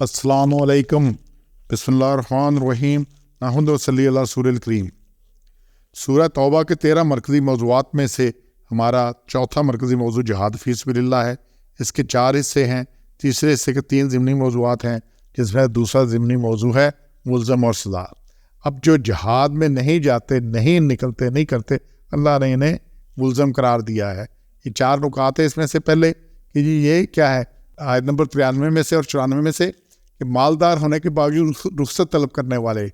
السلام علیکم، بسم اللہ الرحمن الرحیم، نحمد و صلی اللہ رسول الکریم۔ سورہ توبہ کے 13 مرکزی موضوعات میں سے ہمارا چوتھا مرکزی موضوع جہاد فی سبیل اللہ ہے۔ اس کے 4 حصے ہیں۔ تیسرے حصے کے 3 ضمنی موضوعات ہیں، جس میں دوسرا ضمنی موضوع ہے ملزم اور سزا۔ اب جو جہاد میں نہیں جاتے، نہیں نکلتے، نہیں کرتے، اللہ نے انہیں ملزم قرار دیا ہے۔ یہ 4 نکات ہیں اس میں سے پہلے کہ جی یہ کیا ہے، آیت نمبر 93 میں سے اور 94 میں سے کہ مالدار ہونے کے باوجود رخصت طلب کرنے والے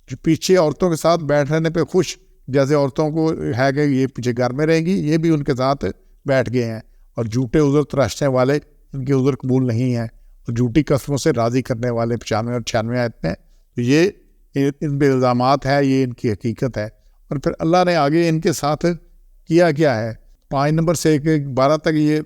جو پیچھے عورتوں کے ساتھ بیٹھ رہنے پہ خوش، جیسے عورتوں کو ہے کہ یہ پیچھے گھر میں رہیں گی، یہ بھی ان کے ساتھ بیٹھ گئے ہیں۔ اور جھوٹے عذر تراشنے والے، ان کے عذر قبول نہیں ہیں، اور جھوٹی قسموں سے راضی کرنے والے 95 اور 96 آیت میں، تو یہ ان پہ الزامات ہے، یہ ان کی حقیقت ہے۔ اور پھر اللہ نے آگے ان کے ساتھ کیا ہے 5 نمبر سے 12 تک، یہ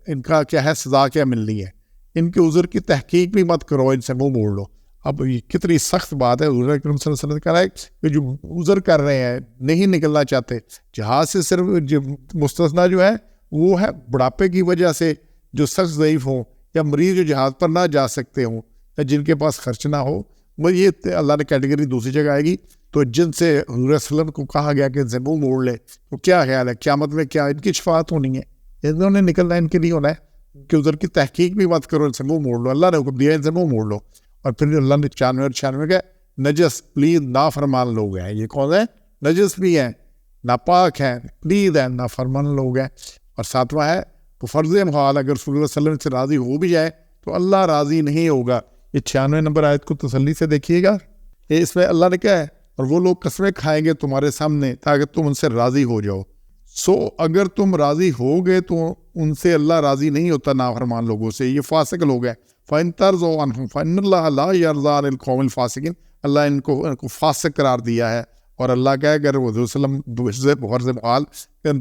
ان کا کیا ہے، سزا کیا ملنی ہے۔ ان کے عذر کی تحقیق بھی مت کرو، ان سے منہ موڑ لو۔ اب یہ کتنی سخت بات ہے۔ حضور اکرم صلی اللہ علیہ وسلم کہہ رہا ہے کہ جو عذر کر رہے ہیں، نہیں نکلنا چاہتے جہاز سے، صرف مستثنا جو ہے وہ ہے بڑھاپے کی وجہ سے جو سخت ضعیف ہوں، یا مریض جو جہاز پر نہ جا سکتے ہوں، یا جن کے پاس خرچ نہ ہو، وہ یہ اللہ نے کیٹیگری دوسری جگہ آئے گی۔ تو جن سے حضور صلی اللہ علیہ وسلم کو کہا گیا کہ ان سے منہ موڑ لے، تو کیا خیال ہے قیامت میں کیا ان کی شفاعت ہونی ہے؟ انہوں نے نکلنا، ان کے نہیں ہونا ہے کہ ادھر کی تحقیق بھی مت کرو، ان سے منہ موڑ لو۔ اللہ نے حکم دیا ان سے منہ موڑ لو۔ اور پھر اللہ نے 95 اور 96 کے نجس پلید نافرمان لوگ ہیں۔ یہ کون ہیں؟ نجس بھی ہیں، ناپاک ہیں، پلید ہیں، نافرمان لوگ ہیں۔ اور 7واں ہے تو فرض محال، اگر رسول اللہ صلی اللہ علیہ وسلم سے راضی ہو بھی جائے تو اللہ راضی نہیں ہوگا۔ یہ 96 نمبر آیت کو تسلی سے دیکھیے گا۔ اس میں اللہ نے کیا ہے، اور وہ لوگ قسمیں کھائیں گے تمہارے سامنے تاکہ تم ان سے راضی ہو جاؤ۔ اگر تم راضی ہو گئے تو ان سے اللہ راضی نہیں ہوتا، نافرمان لوگوں سے۔ یہ فاسق لوگ ہیں۔ فَإِن تَرْضَوْا عَنْهُمْ فَإِنَّ اللَّهَ لَا يَرْضَىٰ عَنِ الْقَوْمِ الْفَاسِقِينَ۔ اللہ ان کو فاسق قرار دیا ہے۔ اور اللہ کہے اگر وہ حضور صلی اللہ علیہ وسلم غرض محال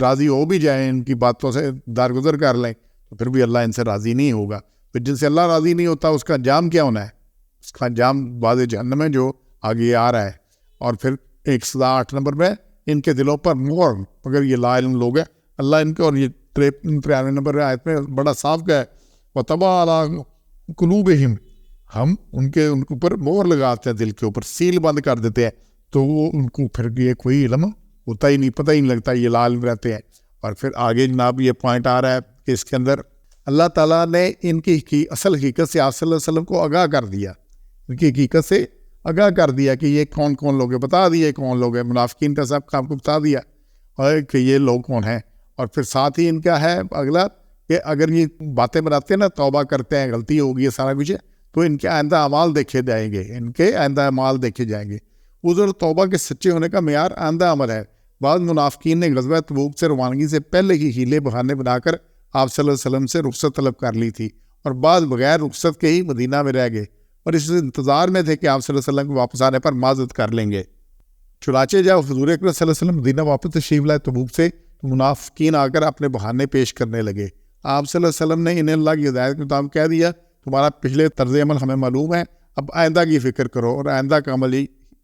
راضی ہو بھی جائیں، ان کی باتوں سے درگزر کر لیں، تو پھر بھی اللہ ان سے راضی نہیں ہوگا۔ تو جن سے اللہ راضی نہیں ہوتا، اس کا انجام کیا ہونا ہے؟ اس کا انجام بعد جہنم ہے، جو آگے آ رہا ہے۔ اور پھر 108 نمبر میں ان کے دلوں پر مہر، مگر یہ لا علم لوگ ہیں، اللہ ان کے، اور یہ 93 نمبر آیت میں بڑا صاف کا ہے، وَطَبَعَ عَلَىٰ قُلُوبِهِمْ، ہم ان کے اوپر مہر لگاتے ہیں، دل کے اوپر سیل بند کر دیتے ہیں، تو وہ ان کو پھر یہ کوئی علم ہوتا ہی نہیں، پتہ ہی نہیں لگتا، یہ لا علم رہتے ہیں۔ اور پھر آگے جناب یہ پوائنٹ آ رہا ہے کہ اس کے اندر اللہ تعالیٰ نے ان کی اصل حقیقت سے آپ صلی اللہ علیہ وسلم کو آگاہ کر دیا، ان کی حقیقت سے آگاہ کر دیا کہ یہ کون کون لوگ ہیں، بتا دیا کون لوگ ہیں، منافقین کا سب کام کو بتا دیا اور کہ یہ لوگ کون ہیں۔ اور پھر ساتھ ہی ان کا ہے اگلا کہ اگر یہ باتیں بناتے ہیں نا، توبہ کرتے ہیں، غلطی ہوگی، سارا کچھ ہے، تو ان کے آئندہ اعمال دیکھے جائیں گے، ان کے آئندہ اعمال دیکھے جائیں گے۔ عذر توبہ کے سچے ہونے کا معیار آئندہ عمل ہے۔ بعض منافقین نے غزوہ تبوک سے روانگی سے پہلے ہی ہیلے بہانے بنا کر آپ صلی اللہ علیہ وسلم سے رخصت طلب کر لی تھی، اور بعض بغیر رخصت کے ہی مدینہ میں رہ گئے، اور اس انتظار میں تھے کہ آپ صلی اللہ علیہ وسلم کے واپس آنے پر معذرت کر لیں گے۔ چنانچہ جب حضور اکرم صلی اللہ علیہ وسلم مدینہ واپس تشریف لائے تبوک سے، تو منافقین آ کر اپنے بہانے پیش کرنے لگے۔ آپ صلی اللہ علیہ وسلم نے انہیں اللہ کی ہدایت کے مطابق کہہ دیا، تمہارا پچھلے طرز عمل ہمیں معلوم ہے، اب آئندہ کی فکر کرو، اور آئندہ کا عمل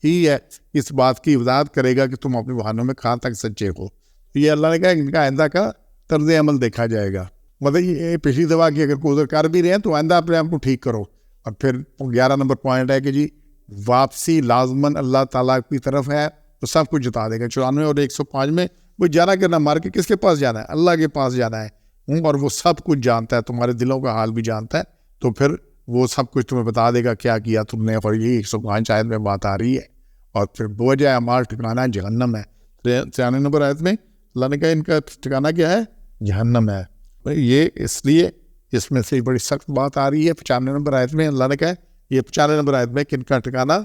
ہی ہے اس بات کی وضاحت کرے گا کہ تم اپنے بہانوں میں کہاں تک سچے ہو۔ یہ اللہ نے کہا ان کا آئندہ کا طرز عمل دیکھا جائے گا، مطلب یہ پچھلی دفعہ کی اگر کوئی عذر کر بھی رہے ہیں تو آئندہ اپنے آپ کو ٹھیک کرو۔ اور پھر 11 نمبر پوائنٹ ہے کہ جی واپسی لازماً اللہ تعالیٰ کی طرف ہے، تو سب کچھ جتا دے گا۔ 94 اور 105 میں وہ جانا کرنا مار کے کس کے پاس جانا ہے؟ اللہ کے پاس جانا ہے، اور وہ سب کچھ جانتا ہے، تمہارے دلوں کا حال بھی جانتا ہے، تو پھر وہ سب کچھ تمہیں بتا دے گا کیا کیا تم نے۔ اور یہ 105 آیت میں بات آ رہی ہے۔ اور پھر بوجھ اعمال ٹھکانا جہنم ہے۔ 93 نمبر آیت میں اللہ نے کہا ان کا ٹھکانا کیا ہے؟ جہنم ہے۔ یہ اس لیے اس میں سے بڑی سخت بات آ رہی ہے۔ 95 نمبر آیت میں اللہ نے کہا یہ 95 نمبر آیت میں کہ ان کا ٹھکانا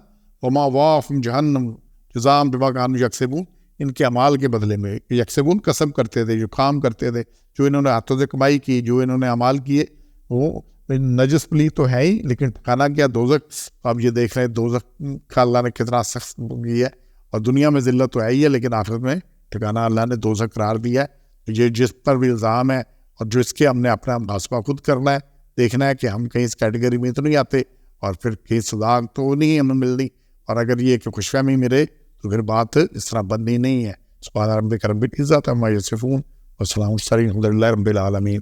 وما واہم جہنم جزاء بما کانوا یکسبون، ان کے اعمال کے بدلے میں، یکسبون قسم کرتے تھے، جو کام کرتے تھے، جو انہوں نے ہاتھوں سے کمائی کی، جو انہوں نے اعمال کیے، وہ نجس پلی تو ہے ہی، لیکن ٹھکانا کیا؟ دوزخ۔ اب یہ دیکھ رہے ہیں دوزخ کا اللہ نے کتنا سخت کیا ہے، اور دنیا میں ذلت تو ہے ہی ہے، لیکن آخرت میں ٹھکانا اللہ نے دوزخ قرار دیا ہے۔ یہ جس پر بھی الزام ہے اور جو اس کے ہم نے اپنا محاسبہ خود کرنا ہے، دیکھنا ہے کہ ہم کہیں اس کیٹیگری میں تو نہیں آتے، اور پھر کہیں سزا تو نہیں ہمیں ملنی، اور اگر یہ کہ خوش فہمی ملے تو پھر بات اس طرح بننی نہیں ہے۔ سبحان ربک رب العزت عما یصفون وسلام علی المرسلین الحمد للہ رب العالمین۔